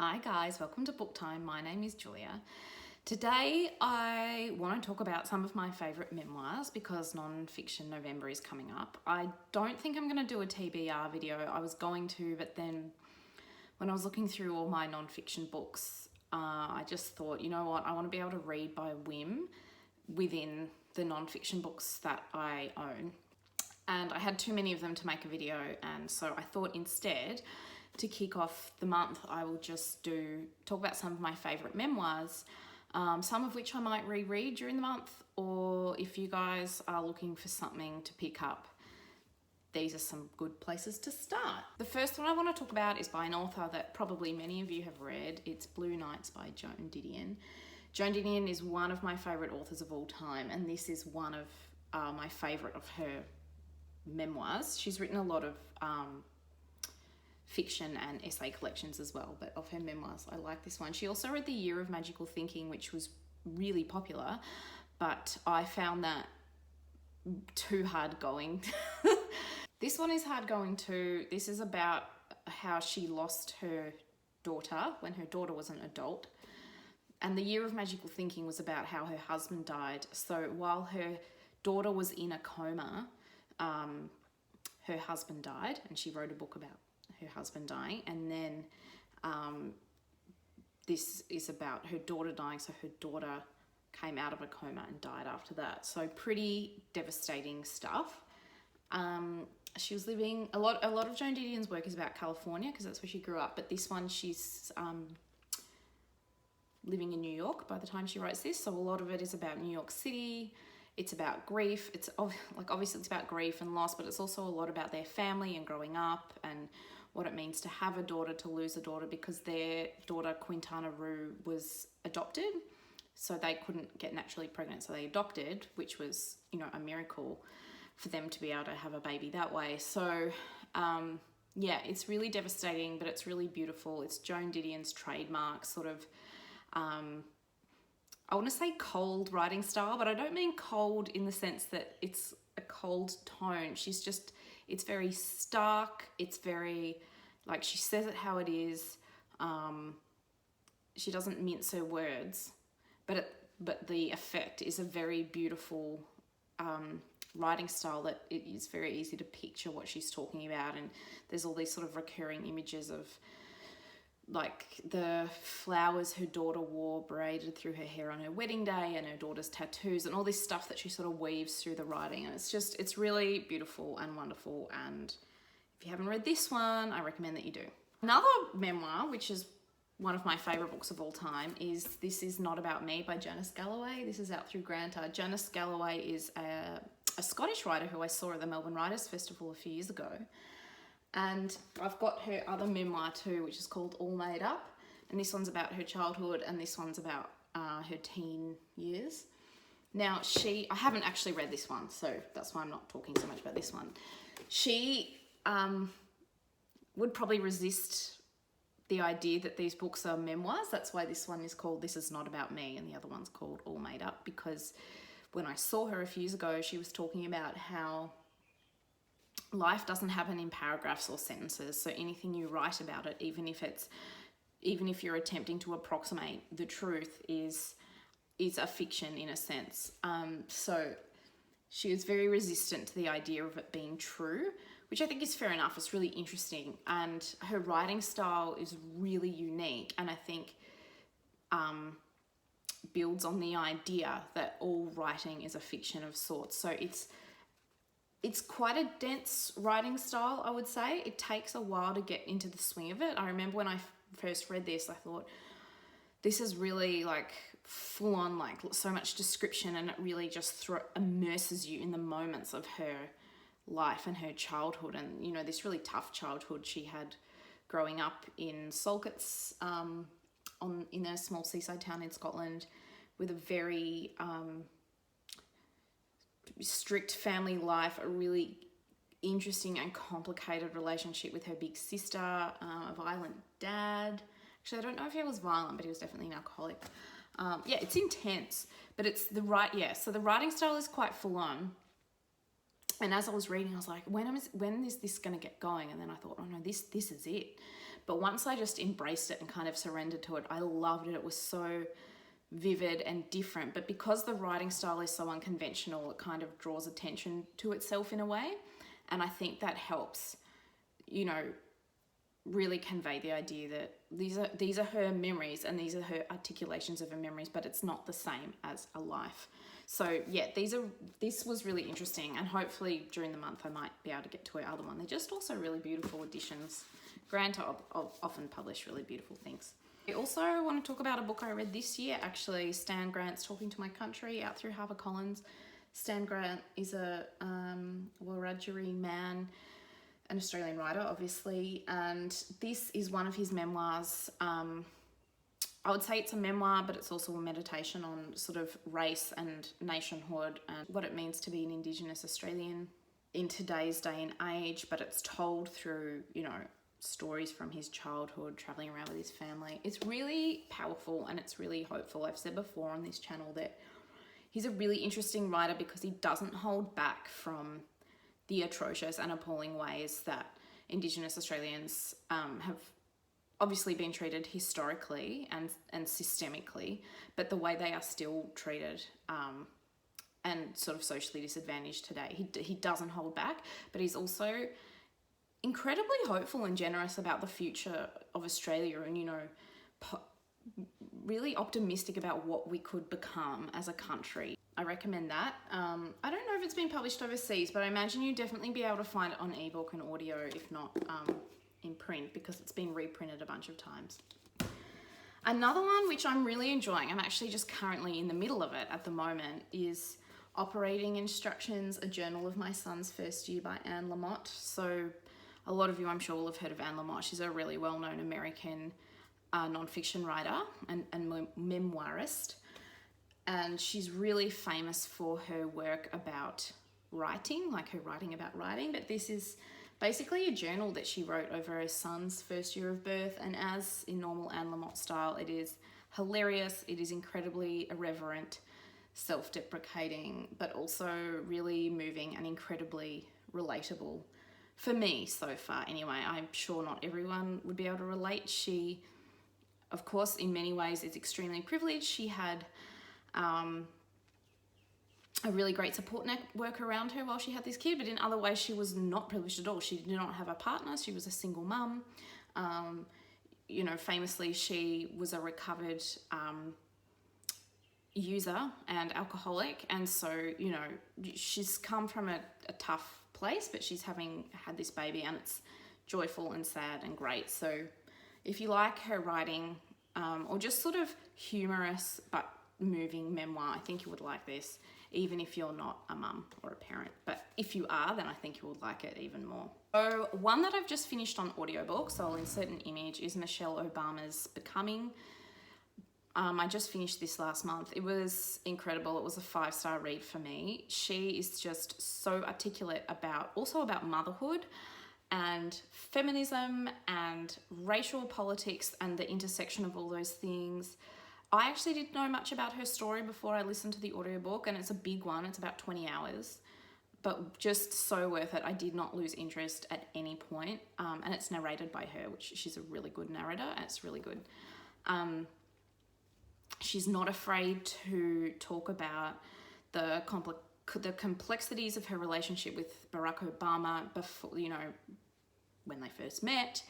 Hi guys, welcome to Book Time. My name is Julia. Today I want to talk about some of my favourite memoirs because non-fiction November is coming up. I don't think I'm going to do a TBR video. I was going to, but then when I was looking through all my non-fiction books, I just thought, you know what, I want to be able to read by whim within the non-fiction books that I own. And I had too many of them to make a video, and so I thought instead, to kick off the month, I will just talk about some of my favourite memoirs, some of which I might reread during the month, or if you guys are looking for something to pick up, these are some good places to start. The first one I want to talk about is by an author that probably many of you have read. It's Blue Nights by Joan Didion. Joan Didion is one of my favourite authors of all time, and this is one of my favourite of her memoirs. She's written a lot of fiction and essay collections as well, but of her memoirs, I like this one. She also read The Year of Magical Thinking, which was really popular, but I found that too hard going. This one is hard going too. This is about how she lost her daughter when her daughter was an adult. And The Year of Magical Thinking was about how her husband died. So while her daughter was in a coma, her husband died, and she wrote a book about her husband dying. And then this is about her daughter dying, so her daughter came out of a coma and died after that. So pretty devastating stuff. She was living, a lot of Joan Didion's work is about California because that's where she grew up, but this one she's living in New York by the time she writes this, so a lot of it is about New York City. It's about grief. It's obviously it's about grief and loss, but it's also a lot about their family and growing up and what it means to have a daughter, to lose a daughter, because their daughter Quintana Roo was adopted, so they couldn't get naturally pregnant, so they adopted, which was, you know, a miracle for them to be able to have a baby that way. So yeah, it's really devastating, but it's really beautiful. It's Joan Didion's trademark sort of I want to say cold writing style, but I don't mean cold in the sense that it's a cold tone. It's very stark. It's very, like, she says it how it is. She doesn't mince her words, but the effect is a very beautiful writing style that it is very easy to picture what she's talking about. And there's all these sort of recurring images of, like, the flowers her daughter wore braided through her hair on her wedding day, and her daughter's tattoos, and all this stuff that she sort of weaves through the writing. And it's really beautiful and wonderful. And if you haven't read this one, I recommend that you do. Another memoir, which is one of my favourite books of all time, is This Is Not About Me by Janice Galloway. This is out through Granta. Janice Galloway is a Scottish writer who I saw at the Melbourne Writers Festival a few years ago. And I've got her other memoir too, which is called All Made Up. And this one's about her childhood, and this one's about her teen years. Now, I haven't actually read this one, so that's why I'm not talking so much about this one. She would probably resist the idea that these books are memoirs. That's why this one is called This Is Not About Me, and the other one's called All Made Up, because when I saw her a few years ago, she was talking about how life doesn't happen in paragraphs or sentences, so anything you write about it, even if you're attempting to approximate the truth, is a fiction in a sense. So she was very resistant to the idea of it being true, which I think is fair enough. It's really interesting, and her writing style is really unique, and I think builds on the idea that all writing is a fiction of sorts. So it's quite a dense writing style, I would say. It takes a while to get into the swing of it. I remember when I first read this, I thought, this is really like full on, like so much description, and it really just immerses you in the moments of her life and her childhood, and, you know, this really tough childhood she had growing up in Salkits, in a small seaside town in Scotland, with a very strict family life, a really interesting and complicated relationship with her big sister, a violent dad. Actually, I don't know if he was violent, but he was definitely an alcoholic. Yeah, it's intense, but so the writing style is quite full on. And as I was reading, I was like, when is this going to get going? And then I thought, oh no, this is it. But once I just embraced it and kind of surrendered to it, I loved it. It was so vivid and different, but because the writing style is so unconventional, it kind of draws attention to itself in a way. And I think that helps, you know, really convey the idea that these are her memories and these are her articulations of her memories, but it's not the same as a life. So yeah, this was really interesting, and hopefully during the month I might be able to get to her other one. They're just also really beautiful editions. Grant often publish really beautiful things. I also want to talk about a book I read this year, actually, Stan Grant's Talking to My Country, out through HarperCollins. Stan Grant is a Wiradjuri man, an Australian writer, obviously, and this is one of his memoirs. I would say it's a memoir, but it's also a meditation on sort of race and nationhood and what it means to be an Indigenous Australian in today's day and age, but it's told through, you know, stories from his childhood, traveling around with his family. It's really powerful and it's really hopeful. I've said before on this channel that he's a really interesting writer because he doesn't hold back from the atrocious and appalling ways that Indigenous Australians have obviously been treated historically and systemically, but the way they are still treated and sort of socially disadvantaged today. He doesn't hold back, but he's also incredibly hopeful and generous about the future of Australia and, you know, really optimistic about what we could become as a country. I recommend that. I don't know if it's been published overseas, but I imagine you'd definitely be able to find it on ebook and audio, if not in print, because it's been reprinted a bunch of times. Another one which I'm really enjoying, I'm actually just currently in the middle of it at the moment, is Operating Instructions, A Journal of My Son's First Year by Anne Lamott. So a lot of you, I'm sure, will have heard of Anne Lamott. She's a really well-known American non-fiction writer and memoirist. And she's really famous for her work about writing, like her writing about writing. But this is basically a journal that she wrote over her son's first year of birth. And as in normal Anne Lamott style, it is hilarious. It is incredibly irreverent, self-deprecating, but also really moving and incredibly relatable. For me, so far, anyway. I'm sure not everyone would be able to relate. She, of course, in many ways is extremely privileged. She had a really great support network around her while she had this kid, but in other ways she was not privileged at all. She did not have a partner. She was a single mum. You know, famously, she was a recovered user and alcoholic, and so, you know, she's come from a tough place, but she's had this baby, and it's joyful and sad and great. So if you like her writing, or just sort of humorous but moving memoir, I think you would like this, even if you're not a mum or a parent. But if you are, then I think you would like it even more. So one that I've just finished on audiobook, so I'll insert an image, is Michelle Obama's Becoming. I just finished this last month. It was incredible. It was a 5-star read for me. She is just so articulate about motherhood and feminism and racial politics and the intersection of all those things. I actually didn't know much about her story before I listened to the audiobook, and it's a big one. It's about 20 hours, but just so worth it. I did not lose interest at any point, and it's narrated by her, which she's a really good narrator, and it's really good. She's not afraid to talk about the complexities of her relationship with Barack Obama before, you know, when they first met,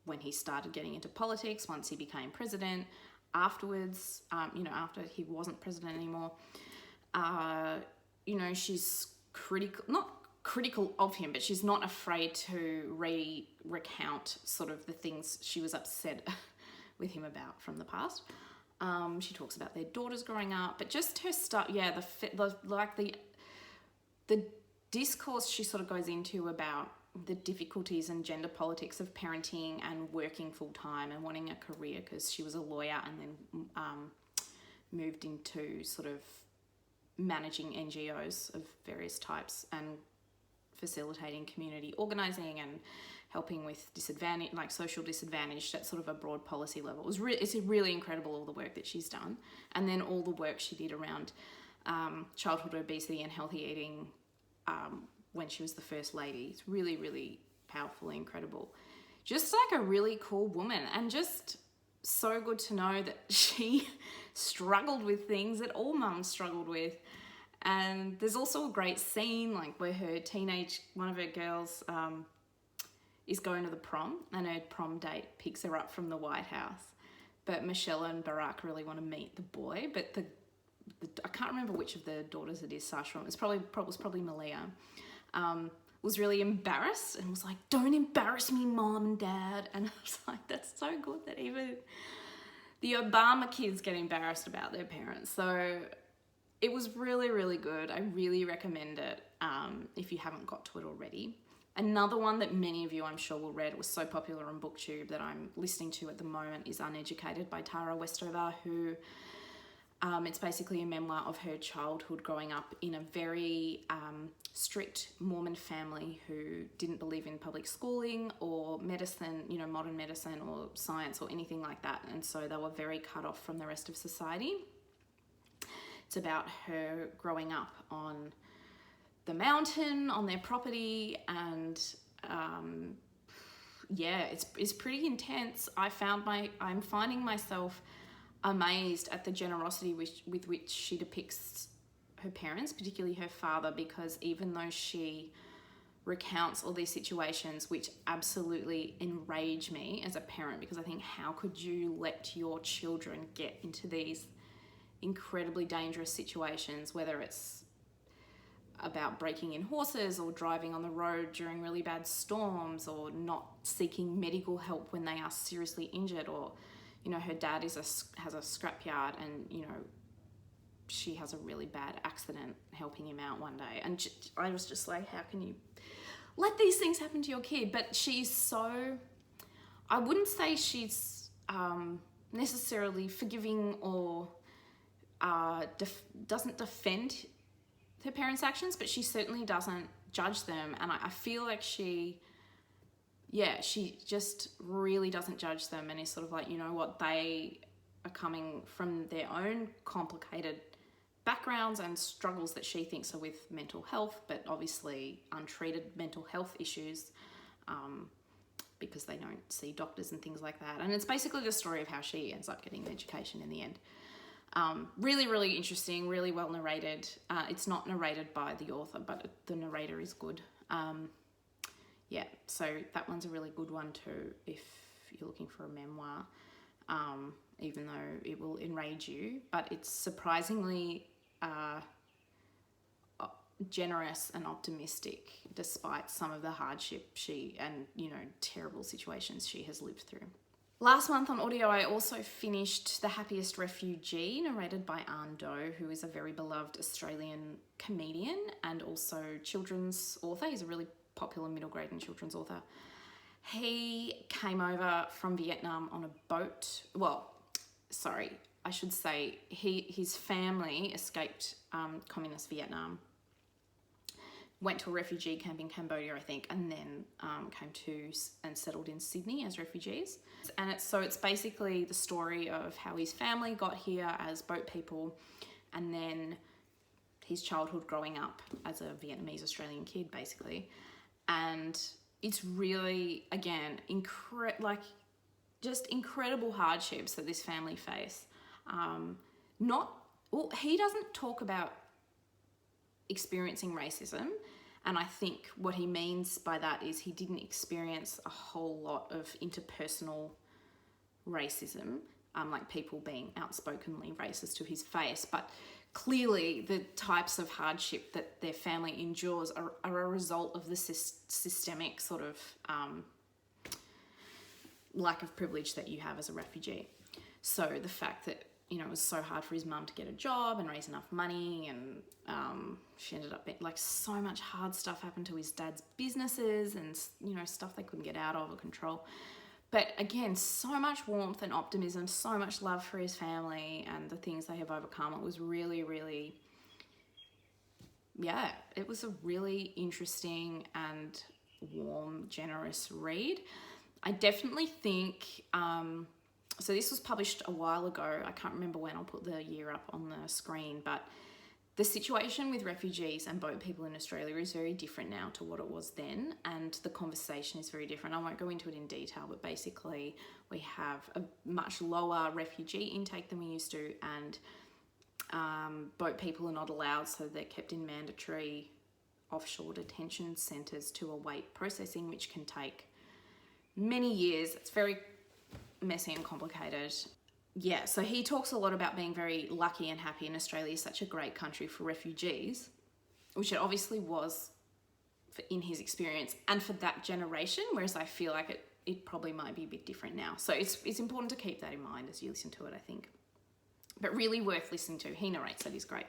when he started getting into politics, once he became president, afterwards, you know, after he wasn't president anymore. You know, she's not critical of him, but she's not afraid to recount sort of the things she was upset with him about from the past. She talks about their daughters growing up, but just her stuff. Yeah, the discourse she sort of goes into about the difficulties and gender politics of parenting and working full time and wanting a career, because she was a lawyer and then moved into sort of managing NGOs of various types and facilitating community organizing and helping with social disadvantage at sort of a broad policy level. It's really incredible, all the work that she's done. And then all the work she did around childhood obesity and healthy eating when she was the First Lady. It's really, really powerful and incredible. just like a really cool woman, and just so good to know that she struggled with things that all mums struggled with. And there's also a great scene like where one of her girls is going to the prom, and her prom date picks her up from the White House. But Michelle and Barack really want to meet the boy, but I can't remember which of the daughters it is, Sasha. It was probably Malia. Was really embarrassed and was like, "Don't embarrass me, Mom and Dad." And I was like, that's so good that even the Obama kids get embarrassed about their parents. So it was really, really good. I really recommend it if you haven't got to it already. Another one that many of you, I'm sure, will read, was so popular on BookTube that I'm listening to at the moment, is Uneducated by Tara Westover, who it's basically a memoir of her childhood growing up in a very strict Mormon family who didn't believe in public schooling or medicine, modern medicine or science or anything like that. And so they were very cut off from the rest of society. It's about her growing up on the mountain, on their property, and it's pretty intense. I'm finding myself amazed at the generosity with which she depicts her parents, particularly her father, because even though she recounts all these situations which absolutely enrage me as a parent, because I think, how could you let your children get into these incredibly dangerous situations, whether it's about breaking in horses or driving on the road during really bad storms, or not seeking medical help when they are seriously injured, or her dad has a scrapyard and she has a really bad accident helping him out one day, and I was just like, how can you let these things happen to your kid? But she's so, I wouldn't say she's necessarily forgiving or doesn't defend her parents' actions, but she certainly doesn't judge them. And I feel like she just really doesn't judge them, and is sort of like, they are coming from their own complicated backgrounds and struggles that she thinks are with mental health, but obviously untreated mental health issues, because they don't see doctors and things like that. And it's basically the story of how she ends up getting an education in the end. Really, really interesting, really well narrated. It's not narrated by the author, but the narrator is good. So that one's a really good one too if you're looking for a memoir, even though it will enrage you. But it's surprisingly generous and optimistic despite some of the hardship and terrible situations she has lived through. Last month on audio, I also finished The Happiest Refugee, narrated by Anh Do, who is a very beloved Australian comedian and also children's author. He's a really popular middle grade and children's author. He came over from Vietnam on a boat. Well, sorry, I should say his family escaped communist Vietnam, went to a refugee camp in Cambodia, I think, and then came to and settled in Sydney as refugees. And it's basically the story of how his family got here as boat people, and then his childhood growing up as a Vietnamese Australian kid, basically. And it's really, again, just incredible hardships that this family face. He doesn't talk about experiencing racism, and I think what he means by that is he didn't experience a whole lot of interpersonal racism, like people being outspokenly racist to his face, but clearly the types of hardship that their family endures are a result of the systemic sort of lack of privilege that you have as a refugee. So the fact that it was so hard for his mum to get a job and raise enough money, and she ended up so much hard stuff happened to his dad's businesses, and stuff they couldn't get out of or control. But again, so much warmth and optimism, so much love for his family and the things they have overcome. It was really, really, it was a really interesting and warm, generous read. I definitely think, so this was published a while ago. I can't remember when. I'll put the year up on the screen, but The situation with refugees and boat people in Australia is very different now to what it was then, and the conversation is very different. I won't go into it in detail, but basically we have a much lower refugee intake than we used to, and boat people are not allowed, so they're kept in mandatory offshore detention centres to await processing, which can take many years. It's very messy and complicated. Yeah, so he talks a lot about being very lucky and happy, and Australia is such a great country for refugees, which it obviously was in his experience and for that generation, whereas I feel like it probably might be a bit different now. So it's important to keep that in mind as you listen to it, I think. But really worth listening to. He narrates it, he's great.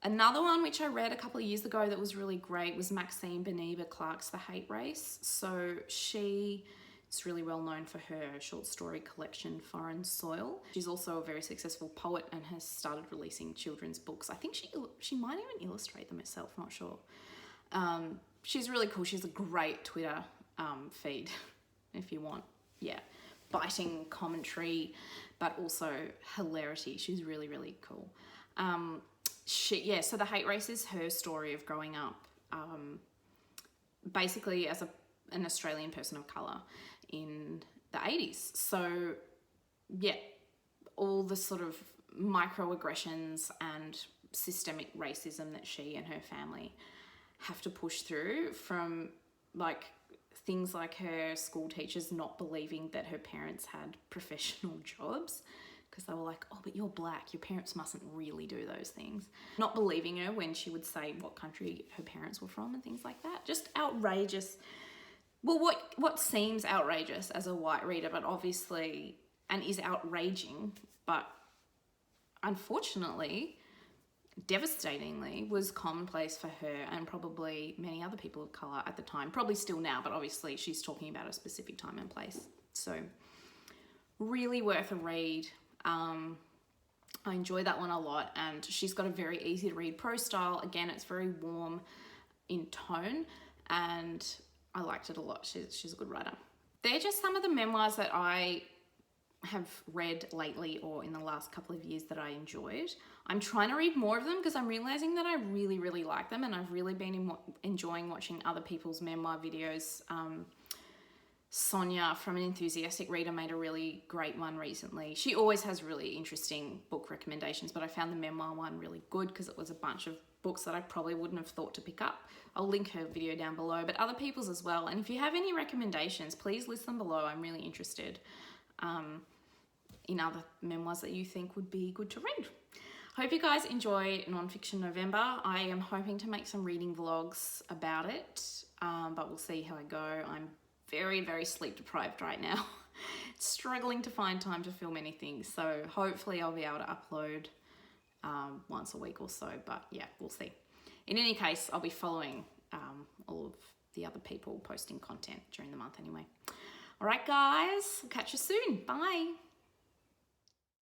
Another one which I read a couple of years ago that was really great was Maxine Beneba Clarke's The Hate Race. So she is really well known for her short story collection Foreign Soil. She's also a very successful poet and has started releasing children's books. I think she might even illustrate them herself, not sure. She's really cool. She's a great Twitter feed if you want, biting commentary, but also hilarity. She's really, really cool. So The Hate Race is her story of growing up basically as an Australian person of colour in the 80s. So, all the sort of microaggressions and systemic racism that she and her family have to push through, from like things like her school teachers not believing that her parents had professional jobs, because they were like, oh, but you're black, your parents mustn't really do those things. Not believing her when she would say what country her parents were from and things like that. Just outrageous. Well, what seems outrageous as a white reader, but obviously, and is outraging, but unfortunately, devastatingly, was commonplace for her and probably many other people of colour at the time. Probably still now, but obviously she's talking about a specific time and place. So really worth a read. I enjoy that one a lot, and she's got a very easy to read prose style. Again, it's very warm in tone, and I liked it a lot. She's a good writer. They're just some of the memoirs that I have read lately or in the last couple of years that I enjoyed. I'm trying to read more of them because I'm realising that I really, really like them, and I've really been enjoying watching other people's memoir videos. Sonia from An Enthusiastic Reader made a really great one recently. She always has really interesting book recommendations, but I found the memoir one really good because it was a bunch of books that I probably wouldn't have thought to pick up. I'll link her video down below, but other people's as well. And if you have any recommendations, please list them below. I'm really interested in other memoirs that you think would be good to read. Hope you guys enjoy Nonfiction November. I am hoping to make some reading vlogs about it, but we'll see how I go. I'm very, very sleep deprived right now. Struggling to find time to film anything. So hopefully I'll be able to upload once a week or so, but we'll see. In any case, I'll be following all of the other people posting content during the month anyway. All right, guys, we'll catch you soon. Bye.